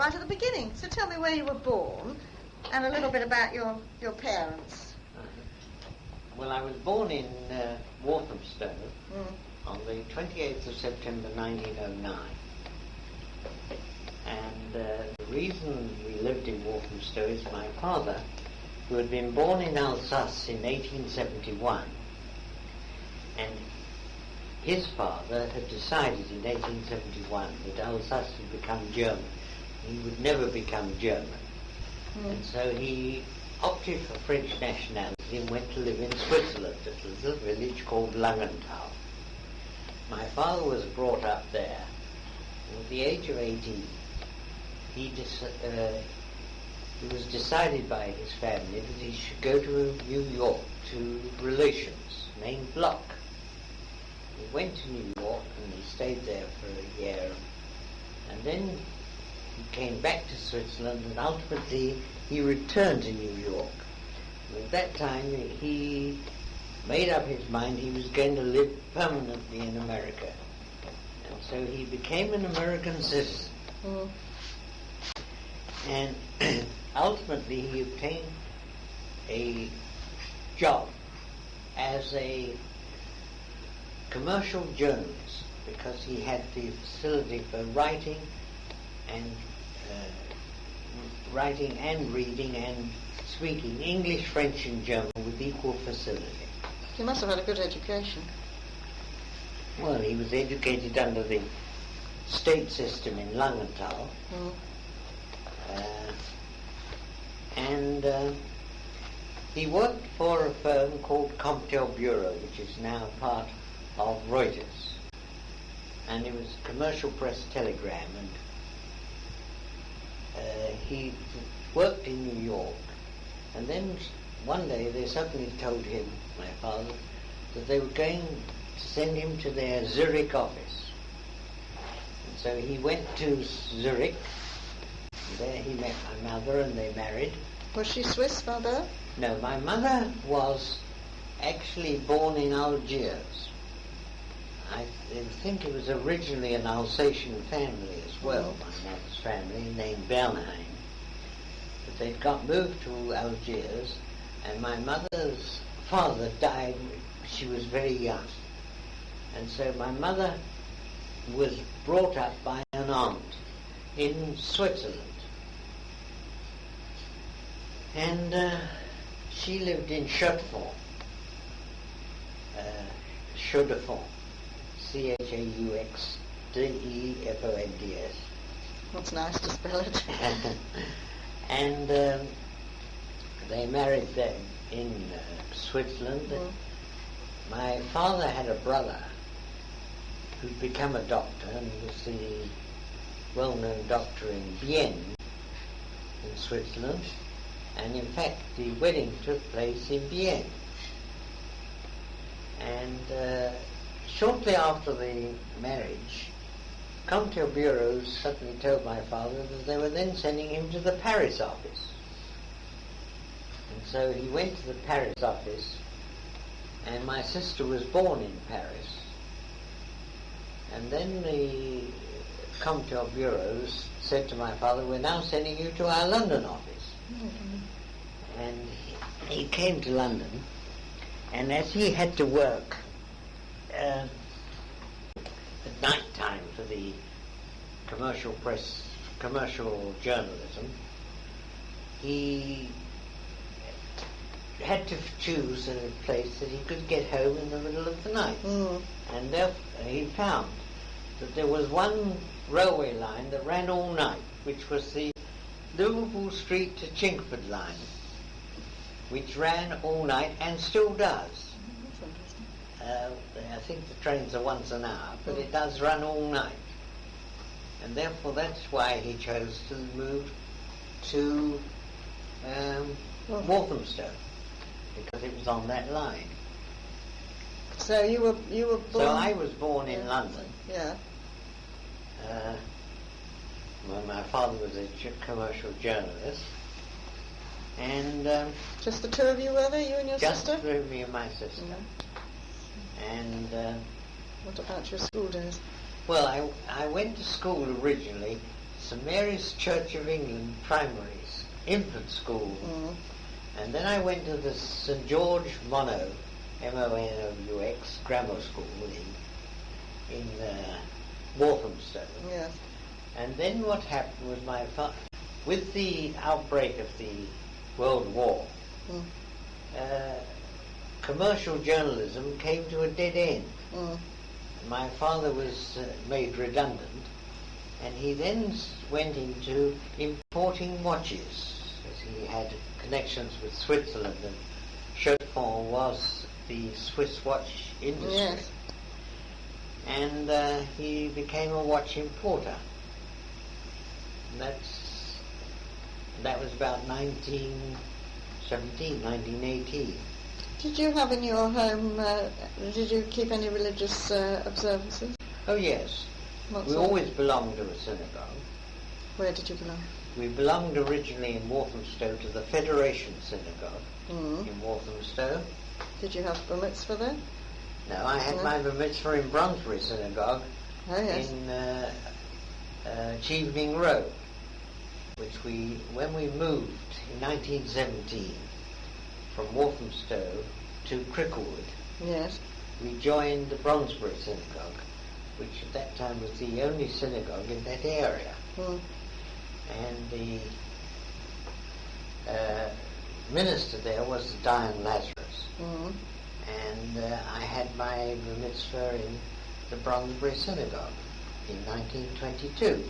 right at the beginning. So tell me where you were born and a little bit about your parents. Well, I was born in Walthamstow on the 28th of September 1909. And the reason we lived in Walthamstow is my father, who had been born in Alsace in 1871, and his father had decided in 1871 that Alsace had become German. He would never become German. And so he opted for French nationality and went to live in Switzerland at a little village called Langenthal. My father was brought up there. At the age of 18, it was decided by his family that he should go to New York to relations named Block. He went to New York and he stayed there for a year, and then he came back to Switzerland, and ultimately he returned to New York. And at that time he made up his mind he was going to live permanently in America, and so he became an American citizen. And ultimately he obtained a job as a commercial journalist because he had the facility for writing and reading and speaking English, French and German with equal facility. He must have had a good education. Well, he was educated under the state system in Langenthal. And he worked for a firm called Comptel Bureau, which is now part of Reuters. And it was commercial press telegram, and he worked in New York. And then one day they suddenly told him, my father, that they were going to send him to their Zurich office. And so he went to Zurich. There he met my mother and they married. Was she Swiss, mother? No, my mother was actually born in Algiers. I think it was originally an Alsatian family as well, my mother's family, named Bernheim. But they'd got moved to Algiers, and my mother's father died. She was very young. And so my mother was brought up by an aunt in Switzerland. And she lived in Chaux-de-Fonds, Chaux-de-Fonds, Chauxdefonds. That's nice to spell it. And they married there in Switzerland. My father had a brother who'd become a doctor and was the well-known doctor in Bienne in Switzerland. And in fact, the wedding took place in Bienne. And shortly after the marriage, Comptel Bureau suddenly told my father that they were then sending him to the Paris office. And so he went to the Paris office, and my sister was born in Paris. And then the Comptel Bureau said to my father, "We're now sending you to our London office." And he came to London, and as he had to work at night time for the commercial press, commercial journalism, he had to choose a place that he could get home in the middle of the night. And therefore he found that there was one railway line that ran all night, which was the Liverpool Street to Chingford line, which ran all night and still does. I think the trains are once an hour, but it does run all night. And therefore that's why he chose to move to Walthamstow, because it was on that line. So you were born... So I was born in London. Yeah. My father was a commercial journalist. And just the two of you, were there, you and your sister? Just through me and my sister. And what about your school days? well, I went to school originally St Mary's Church of England primaries, infant school. And then I went to the St George Monaux, Monous, grammar school in Walthamstow. Yes. And then what happened was with the outbreak of the World War, commercial journalism came to a dead end. My father was made redundant, and he then went into importing watches, as he had connections with Switzerland, and Chaudfond was the Swiss watch industry. Yes. And he became a watch importer. And that was about 1917, 1918. Did you have in your home, did you keep any religious observances? Oh yes. We always belonged to a synagogue. Where did you belong? We belonged originally in Walthamstow to the Federation Synagogue in Walthamstow. Did you have bar mitzvah there? No, I had my bar mitzvah in Brunsbury Synagogue in Chevening Road, which when we moved in 1917 from Walthamstow to Cricklewood, yes, we joined the Brunsbury Synagogue, which at that time was the only synagogue in that area. And the minister there was Diane Lazarus. And I had my bar mitzvah in the Brunsbury Synagogue in 1922.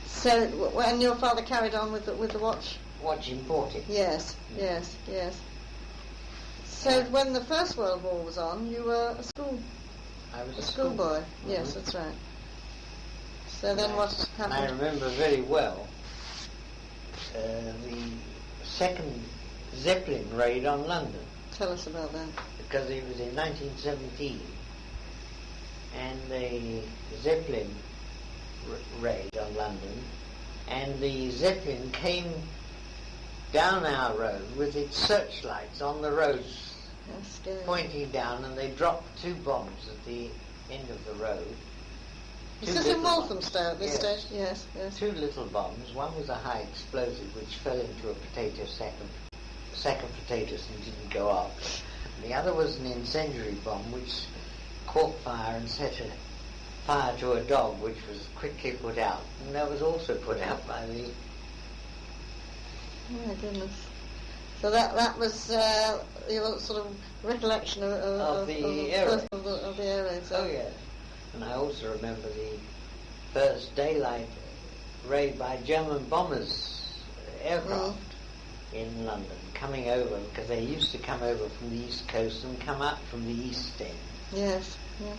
So, when your father carried on with the watch? Watch importing. Yes, yes. So, when the First World War was on, you were I was a schoolboy. Yes, that's right. So then what happened? I remember very well the second Zeppelin raid on London. Tell us about that. Because it was in 1917, and the Zeppelin raid on London, and the Zeppelin came down our road with its searchlights on the roads, pointing down, and they dropped 2 bombs at the end of the road. Is this in Walthamstow at this stage? Yes. 2 little bombs. One was a high explosive which fell into a sack of potatoes and didn't go off. And the other was an incendiary bomb which caught fire and set fire to a dog, which was quickly put out. And that was also put out by the... Oh my goodness. So that was your sort of recollection of the air raid. So. Oh yeah. And I also remember the first daylight raid by German bombers aircraft in London, coming over, because they used to come over from the east coast and come up from the east end. Yes.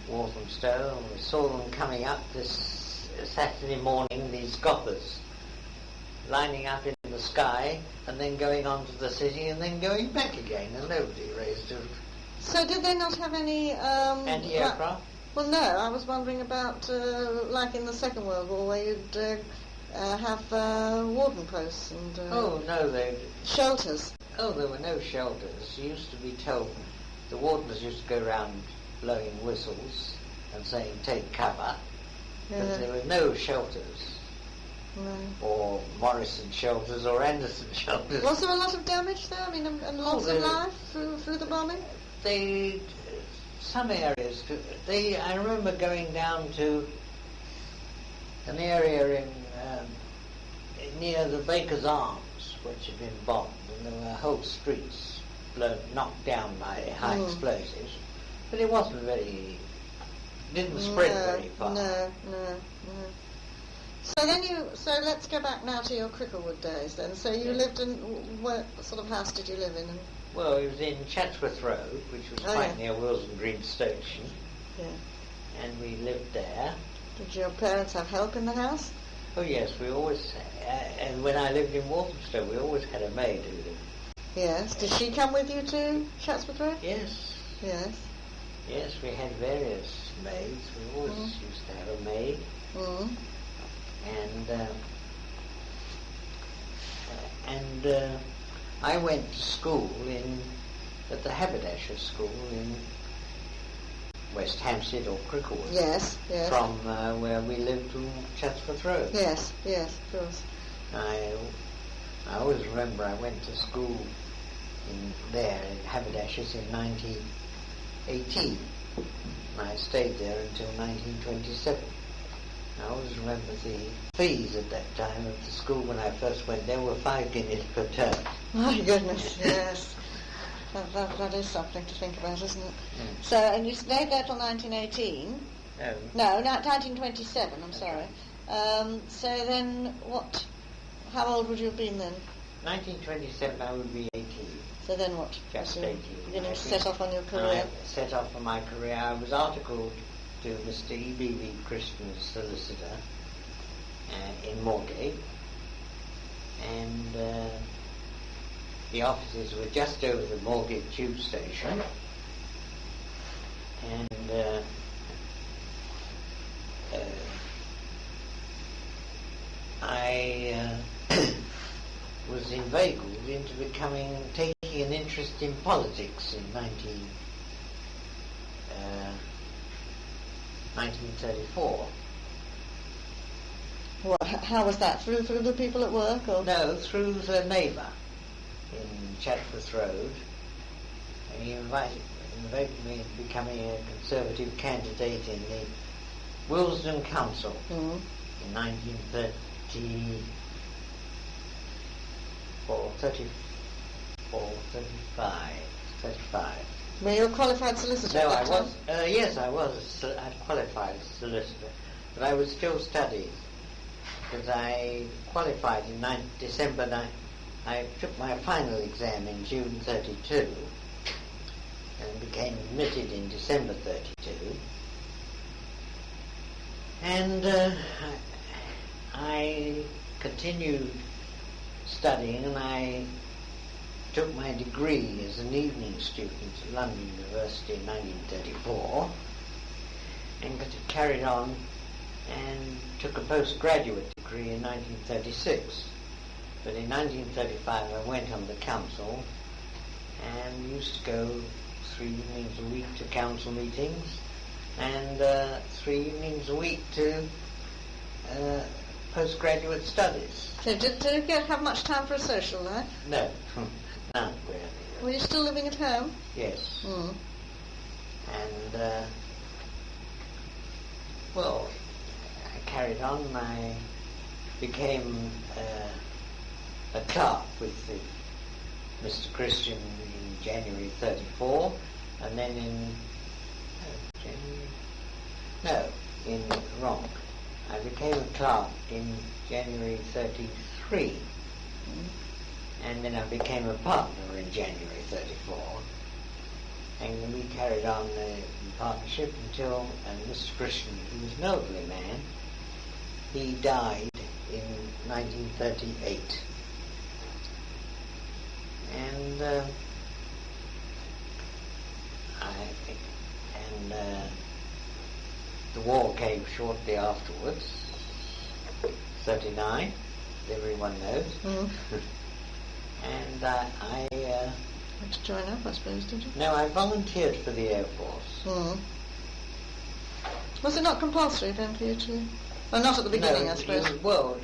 Walthamstow, and we saw them coming up this Saturday morning, these Gothas, lining up in the sky and then going on to the city and then going back again, and nobody raised a... So did they not have any... anti-aircraft? Well, no, I was wondering about, like in the Second World War, where you'd have warden posts and... oh, no, shelters. Oh, there were no shelters. You used to be told, the wardens used to go around blowing whistles and saying, take cover, but there were no shelters. Or Morrison shelters or Anderson shelters. Was there a lot of damage there? I mean, and lots of life through the bombing? Some areas. I remember going down to an area near the Baker's Arms, which had been bombed, and there were whole streets knocked down by high explosives. But it wasn't didn't spread very far. No. So let's go back now to your Cricklewood days then. So you lived in, what sort of house did you live in? Well, it was in Chatsworth Road, which was quite near Wilson Green Station. Yeah. And we lived there. Did your parents have help in the house? Oh yes, we always, and when I lived in Walthamstow, we always had a maid who lived. Yes. Did she come with you to Chatsworth Road? Yes. Yes, we had various maids. We always used to have a maid. And I went to school at the Haberdasher School West Hampstead or Cricklewood. Yes, yes. From where we lived to Chatsworth Road. Yes, yes, of course. I always remember I went to school there in Haberdashers in 1918. And I stayed there until 1927. I always remember the fees at that time of the school when I first went there were 5 guineas per term. My goodness, yes. That is something to think about, isn't it? Mm. So, and you stayed there till 1918? No, 1927, I'm sorry. So then how old would you have been then? 1927 I would be 18. So then what? Just 18. Beginning to set off on your career? I set off on my career. I was articled to Mr. E.B.V. Christian's solicitor in Moorgate, and the offices were just over the Moorgate tube station, and I was inveigled into taking an interest in politics in 1934. Well, how was that? Through the people at work, or? No, through the neighbour in Chatsworth Road. And he invited me into becoming a Conservative candidate in the Willesden Council in 35. Were you a qualified solicitor? No, I was. Yes, I was. I'd qualified as a solicitor, but I was still studying because I qualified in December. I took my final exam in June 32 and became admitted in December 32. And I continued studying, and I took my degree as an evening student at London University in 1934 and carried on and took a postgraduate degree in 1936. But in 1935 I went on the council and used to go 3 evenings a week to council meetings and 3 evenings a week to postgraduate studies. So did you have much time for a social life? No, none really. Were you still living at home? Yes. Mm. And, well, I carried on. I became a clerk with Mr. Christian in January 34, and then I became a clerk in January 33, and then I became a partner in January 34, and we carried on the partnership until Mr. Christian, who was an elderly man, he died in 1938. And the war came shortly afterwards, 39, everyone knows. Mm. And I had to join up, I suppose, did you? No, I volunteered for the Air Force. Mm. Was it not compulsory then for you to? Well, not at the beginning, no, I suppose. Well,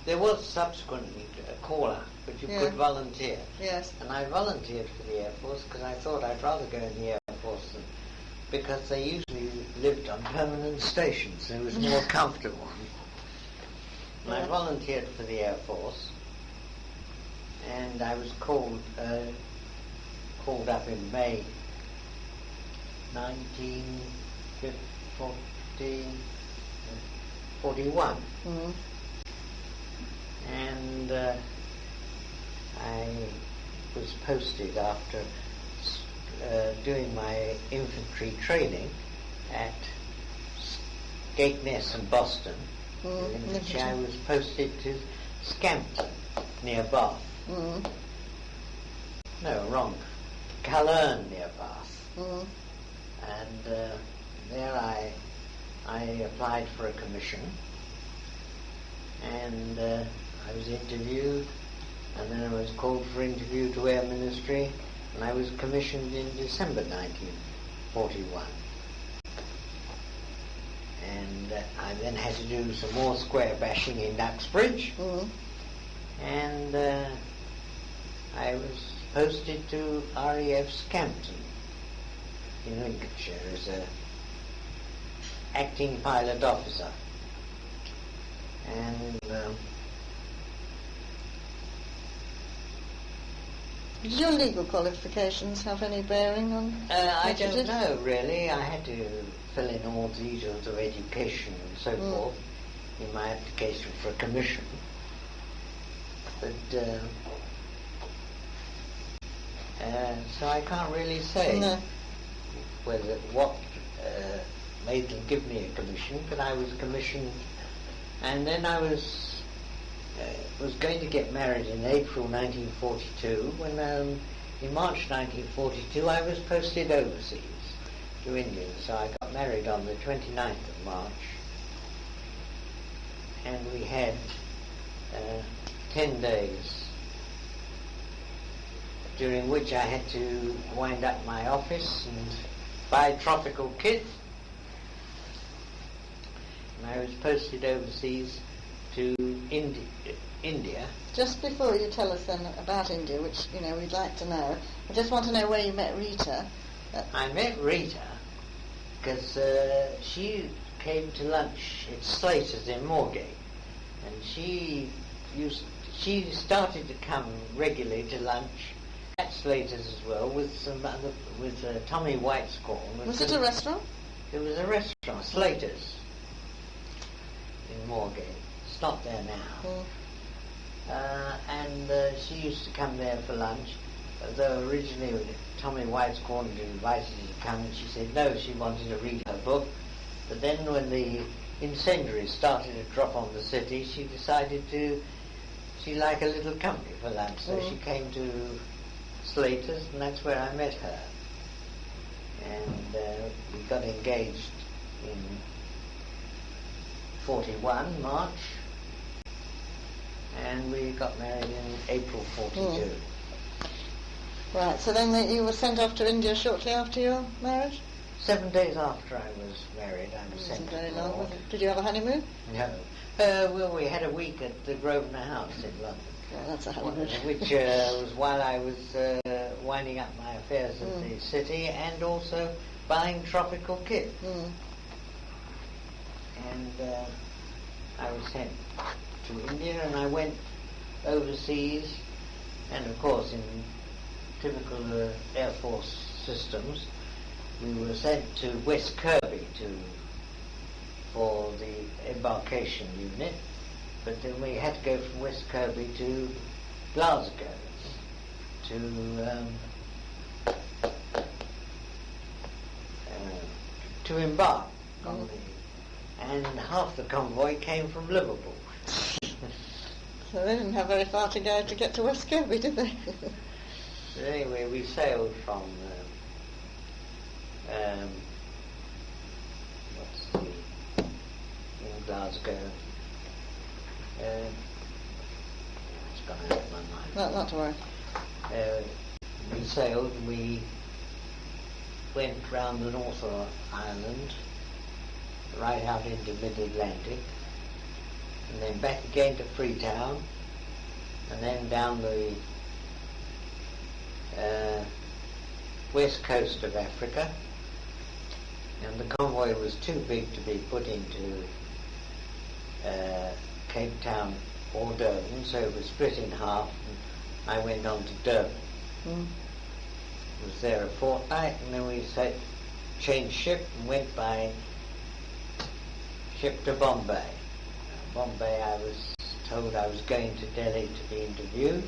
there was subsequently a call-out, but you could volunteer. Yes. And I volunteered for the Air Force because I thought I'd rather go in the Air Force because they usually lived on permanent stations, so it was more comfortable. And I volunteered for the Air Force, and I was called up in May 1941. Mm. And I was posted after doing my infantry training at Gakeness and Boston, in which I was posted to Scampton, near Bath. Mm. No, wrong. Calerne, near Bath. Mm. And there I applied for a commission, and I was interviewed, and then I was called for interview to Air Ministry, and I was commissioned in December 1941. then had to do some more square bashing in Duxbridge, and I was posted to RAF Scampton in Lincolnshire as a acting pilot officer. And did your legal qualifications have any bearing on I don't know, really. I had to fill in all the details of education and so forth in my application for a commission. But so I can't really say whether what made them give me a commission, but I was commissioned, and then I was going to get married in April 1942, when in March 1942 I was posted overseas to India, so I got married on the 29th of March, and we had 10 days during which I had to wind up my office and buy tropical kit, and I was posted overseas to India. Just before you tell us then about India, which we'd like to know, I just want to know where you met Rita. I met Rita because she came to lunch at Slater's in Moorgate, and she started to come regularly to lunch at Slater's as well with Tommy Whitescorn. Was it a restaurant? It was a restaurant, Slater's in Moorgate. It's not there now. And she used to come there for lunch, though originally Tommy Whitescorn had invited her to come, and she said no, she wanted to read her book. But then when the incendiaries started to drop on the city, she decided she'd like a little company for lunch, so she came to Slater's, and that's where I met her. And we got engaged in 41, March, and we got married in April 42. Right, so then you were sent off to India shortly after your marriage? 7 days after I was married, I was sent very abroad. long, was it? Did you have a honeymoon? No. Well, we had a week at the Grosvenor House in London. Well, that's a honeymoon. Which was while I was winding up my affairs at the city and also buying tropical kit. And I was sent to India, and I went overseas, and of course in typical Air Force systems, we were sent to West Kirby for the embarkation unit, but then we had to go from West Kirby to Glasgow to embark on and half the convoy came from Liverpool. So they didn't have very far to go to get to West Kirby, did they? So anyway, we sailed from in Glasgow. It's gone out of my mind. Not to worry. We sailed, and we went round the North of Ireland, right out into mid-Atlantic, and then back again to Freetown, and then down the west coast of Africa. And the convoy was too big to be put into Cape Town or Durban, so it was split in half, and I went on to Durban. Was there a fortnight, and then we changed ship and went by ship to Bombay. Bombay, I was told I was going to Delhi to be interviewed.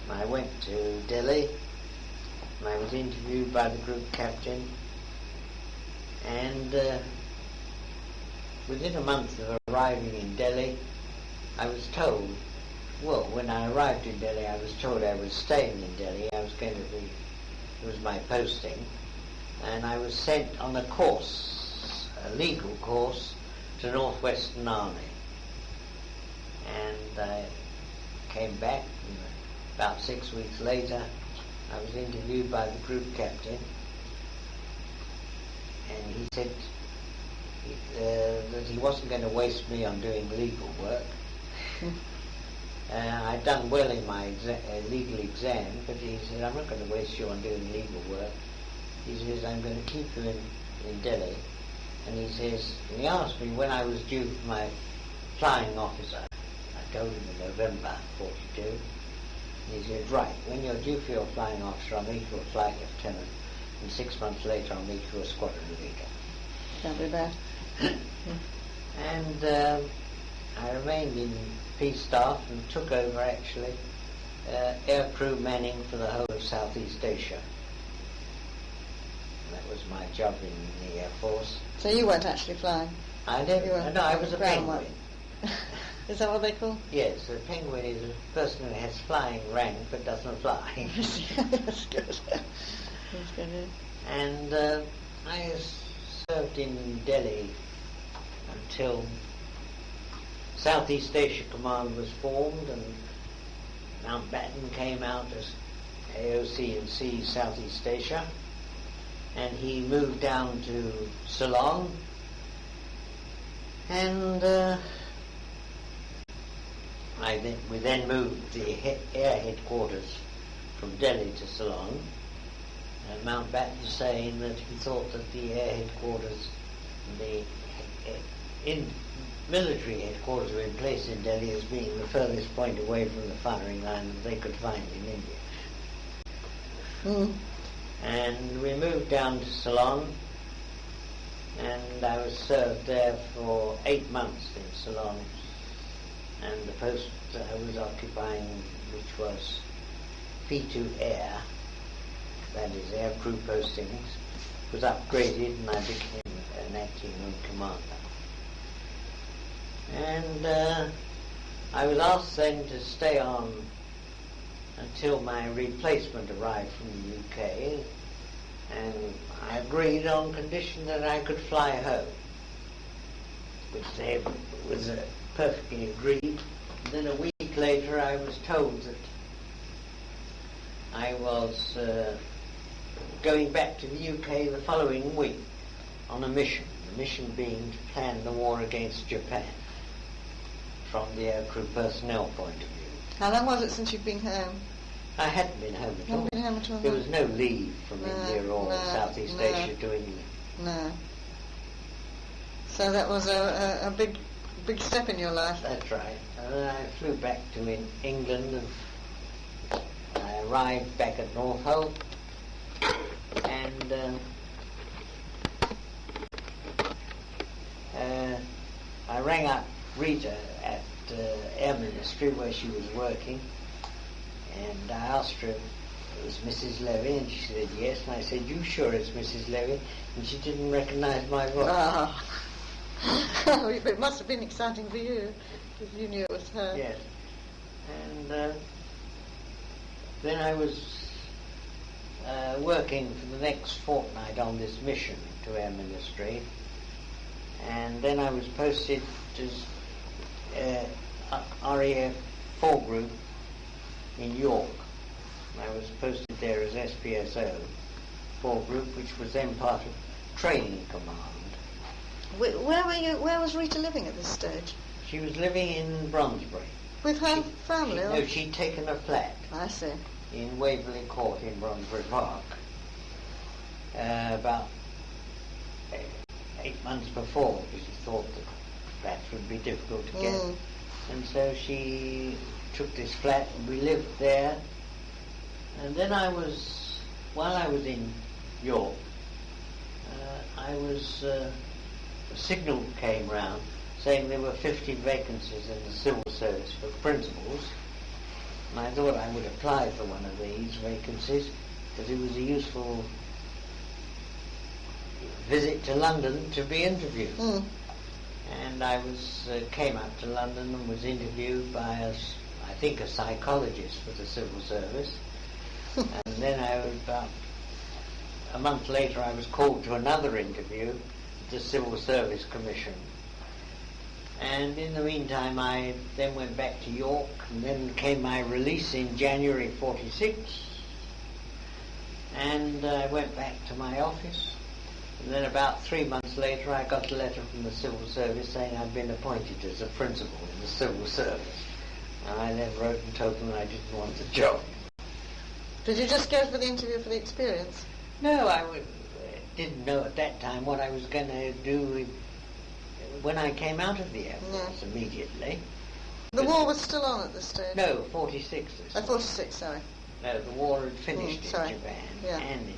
And I went to Delhi, and I was interviewed by the group captain, and within a month of arriving in Delhi, I was told, well, when I arrived in Delhi, I was told I was staying in Delhi. I was going to be, it was my posting, and I was sent on a course, a legal course, to Northwestern Army. And I came back, and about 6 weeks later, I was interviewed by the group captain, and he said, that he wasn't going to waste me on doing legal work. I'd done well in my legal exam, but he said, I'm not going to waste you on doing legal work. He says, I'm going to keep you in Delhi. And he says, and he asked me when I was due for my flying officer. I told him in November 42. And he said, right, when you're due for your flying officer, I'll make you a flight lieutenant. And 6 months later, I'll make you a squadron leader. Can't be bad. And I remained in peace staff and took over, actually, aircrew manning for the whole of Southeast Asia. That was my job in the Air Force. So you weren't actually flying? I did. No, I was a penguin. Is that what they call? Yes, a penguin is a person who has flying rank but doesn't fly. That's good. That's good. And I served in Delhi until Southeast Asia Command was formed and Mountbatten came out as AOC and C Southeast Asia. And he moved down to Ceylon, and we then moved the air headquarters from Delhi to Ceylon. Mountbatten saying that he thought that the air headquarters, the military headquarters were in place in Delhi as being the furthest point away from the firing line that they could find in India. And we moved down to Ceylon, and I was served there for 8 months in Ceylon. And the post that I was occupying, which was P2 Air, that is air crew postings, was upgraded and I became an acting room commander. And I was asked then to stay on until my replacement arrived from the UK, and I agreed on condition that I could fly home, which was perfectly agreed. And then a week later I was told that I was going back to the UK the following week on a mission, the mission being to plan the war against Japan from the aircrew personnel point of view. How long was it since you'd been home? I hadn't been home at all. Been home at all? There was no leave from India or Southeast Asia to England. No. So that was a big step in your life. That's right. And then I flew back to England, and I arrived back at Northolt, and I rang up Rita at Air Ministry where she was working, and I asked her if it was Mrs. Levy, and she said yes, and I said, you sure it's Mrs. Levy? And she didn't recognise my voice. It must have been exciting for you, because you knew it was her. Yes. And then I was working for the next fortnight on this mission to Air Ministry, and then I was posted as RAF 4 Group in York. I was posted there as SPSO 4 Group, which was then part of Training Command. Where were you? Where was Rita living at this stage? She was living in Brondesbury. With her family? No, she'd taken a flat. I see. In Waverley Court in Brondesbury Park. About 8 months before, because she thought that flats would be difficult to get. And so she took this flat and we lived there. And then while I was in York, a signal came round saying there were 50 vacancies in the civil service for principals, and I thought I would apply for one of these vacancies because it was a useful visit to London to be interviewed. And I came up to London and was interviewed by I think a psychologist for the civil service. And then about a month later I was called to another interview at the Civil Service Commission. And in the meantime I then went back to York, and then came my release in January 46, and I went back to my office, And then about 3 months later I got a letter from the civil service saying I'd been appointed as a principal in the civil service. And I then wrote and told them I didn't want the job. Did you just go for the interview for the experience? No, didn't know at that time what I was going to do when I came out of the Air Force immediately. The war was still on at this stage? No, 46. 46, sorry. No, the war had finished in Japan. Yeah. And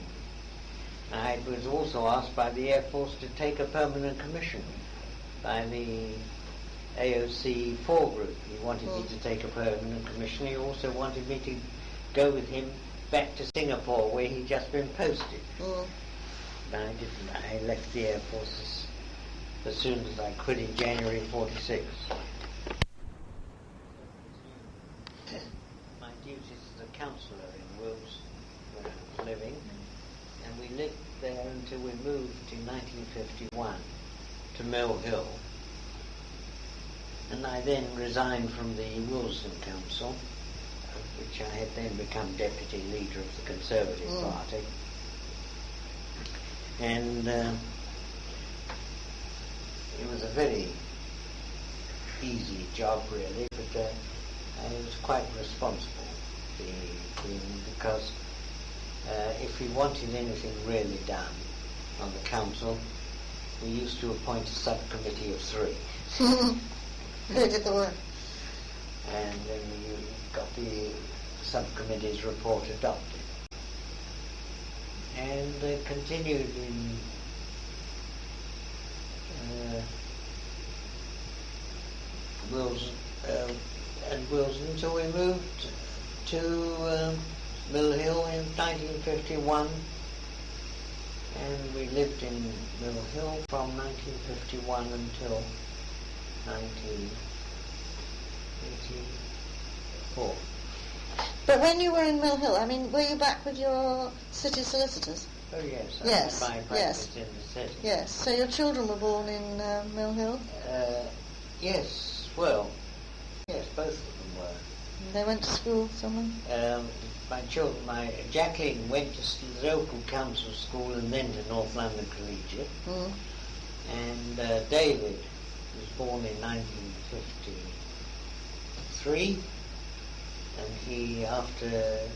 I was also asked by the Air Force to take a permanent commission by the AOC 4 group. He wanted me to take a permanent commission. He also wanted me to go with him back to Singapore, where he'd just been posted. But I didn't. I left the Air Force as soon as I could in January 46. My duties as a counsellor in Wills, where I was living, and we lived there until we moved in 1951 to Mill Hill. And I then resigned from the Willesden Council, which I had then become deputy leader of the Conservative Party. And it was a very easy job, really, but I was quite responsible because if we wanted anything really done on the council, we used to appoint a subcommittee of 3. They did the work. And then we got the subcommittee's report adopted. And continued in Wilson until we moved to Mill Hill in 1951, and we lived in Mill Hill from 1951 until 1984. But when you were in Mill Hill, I mean, were you back with your city solicitors? Oh yes, yes, I practiced in the city. Yes, so your children were born in Mill Hill? Yes, well, yes, both of them were. They went to school somewhere? My children, Jacqueline went to the local council school and then to North London Collegiate. And David was born in 1953, and he, after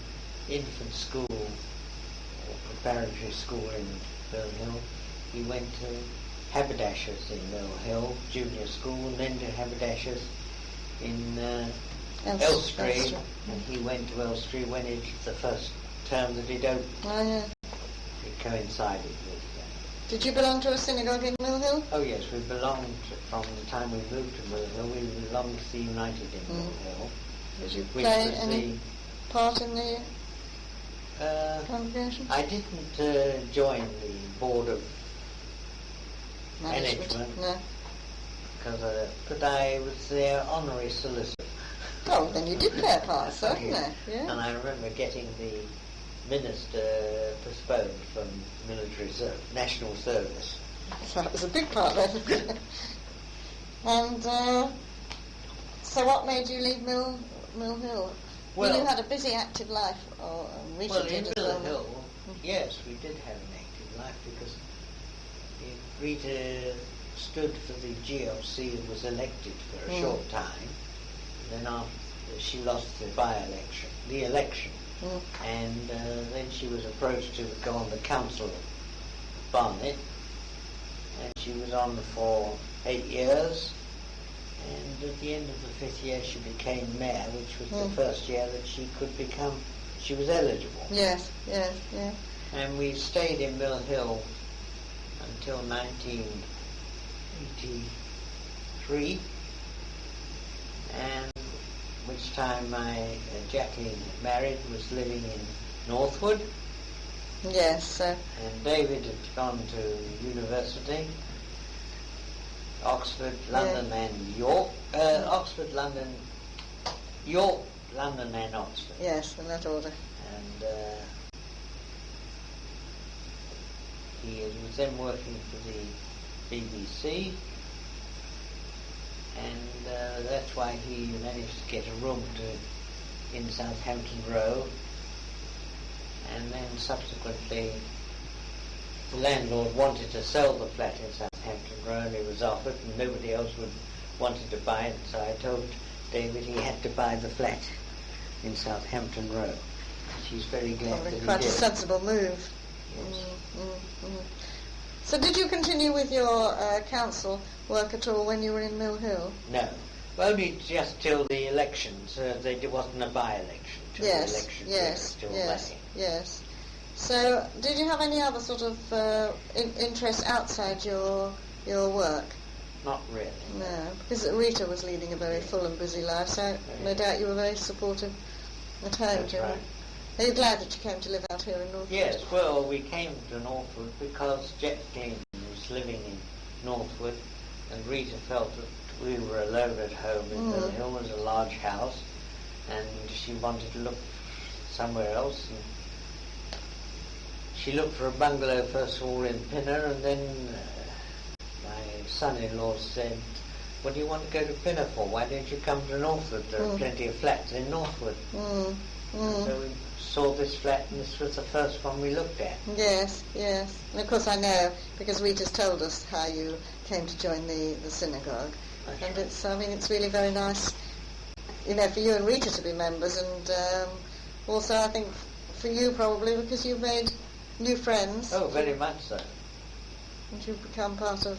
infant school, or preparatory school in Mill Hill, he went to haberdashers in Mill Hill, junior school, and then to haberdashers in Elstree, and he went to Elstree when it's the first term that it opened. Oh, yeah. It coincided with Did you belong to a synagogue in Mill Hill? Oh yes, we belonged, from the time we moved to Mill Hill, we belonged to the United in Mill Hill. Did you play any part in the congregation? I didn't join the board of management. No. But I was their honorary solicitor. Oh, then you did play a part, certainly. Yeah. And I remember getting the minister postponed from national service. So that was a big part then. And so what made you leave Mill Hill? Well, you had a busy, active life. In Mill Hill, yes, we did have an active life because Rita stood for the GLC and was elected for a short time. Then after she lost the election, and then she was approached to go on the council of Barnet, and she was on for 8 years, and at the end of the 5th year she became mayor, which was the first year that she was eligible. Yes. And we stayed in Mill Hill until 1983, and which time my Jacqueline married, was living in Northwood. Yes. And David had gone to university, Oxford, London and York. Oxford, London, York, London and Oxford. Yes, in that order. And he was then working for the BBC, and that's why he managed to get a room in Southampton Row, and then subsequently the landlord wanted to sell the flat in Southampton Row, and he was offered, and nobody else wanted to buy it, so I told David he had to buy the flat in Southampton Row. She's very glad that he quite did. a sensible move. Yes. So did you continue with your council work at all when you were in Mill Hill? No. Only just till the elections. There wasn't a by-election till the election. Yes. So did you have any other sort of interests outside your work? Not really. No, because Rita was leading a very full and busy life, so no doubt you were very supportive at home. That's right. Are you glad that you came to live out here in Northwood? Yes, well, we came to Northwood because Jet Clean was living in Northwood, and Rita felt that we were alone at home in Mill Hill. It was a large house, and she wanted to look somewhere else. And she looked for a bungalow first of all in Pinner, and then my son-in-law said, "What do you want to go to Pinner for? Why don't you come to Northwood? There are plenty of flats in Northwood." So we saw this flat, and this was the first one we looked at. Yes. And of course I know, because Rita's told us how you came to join the synagogue. That's and right. it's really very nice, for you and Rita to be members, and also I think for you probably because you've made new friends. Oh, very much so. And you've become part of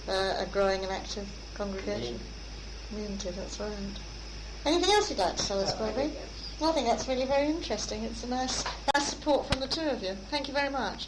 a growing and active congregation. Community, that's right. Anything else you'd like to tell us, Bobby? I think that's really very interesting. It's a nice support from the two of you. Thank you very much.